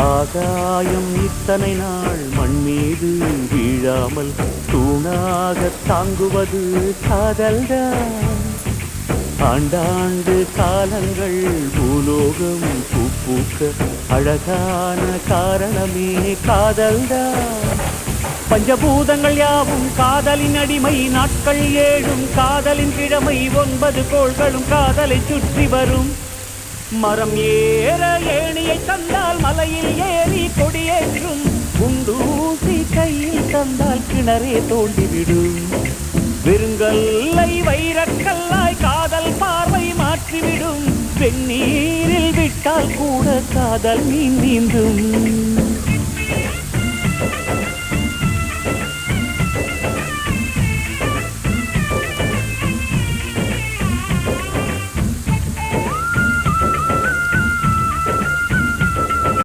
ஆகாயம் இத்தனை நாள் மண் மீது வீழாமல் தூணாக தாங்குவது காதல்தான். ஆண்டாண்டு காலங்கள் பூலோகம் பூக்க அழகான காரணமே காதல்தான். பஞ்சபூதங்கள் யாவும் காதலின் அடிமை, நாட்கள் ஏழும் காதலின் கிழமை, 9 கோள்களும் காதலை சுற்றி வரும். மரம் ஏற ஏணியை தந்தால் மலையில் ஏறி கொடியேற்றும், குண்டூசி கையில் தந்தால் கிணறே தோண்டிவிடும். வெறுங்கல்லை வைரக்கல்லாய் காதல் பார்வை மாற்றிவிடும், வெந்நீரில் விட்டால் கூட காதல் மீண்டும்.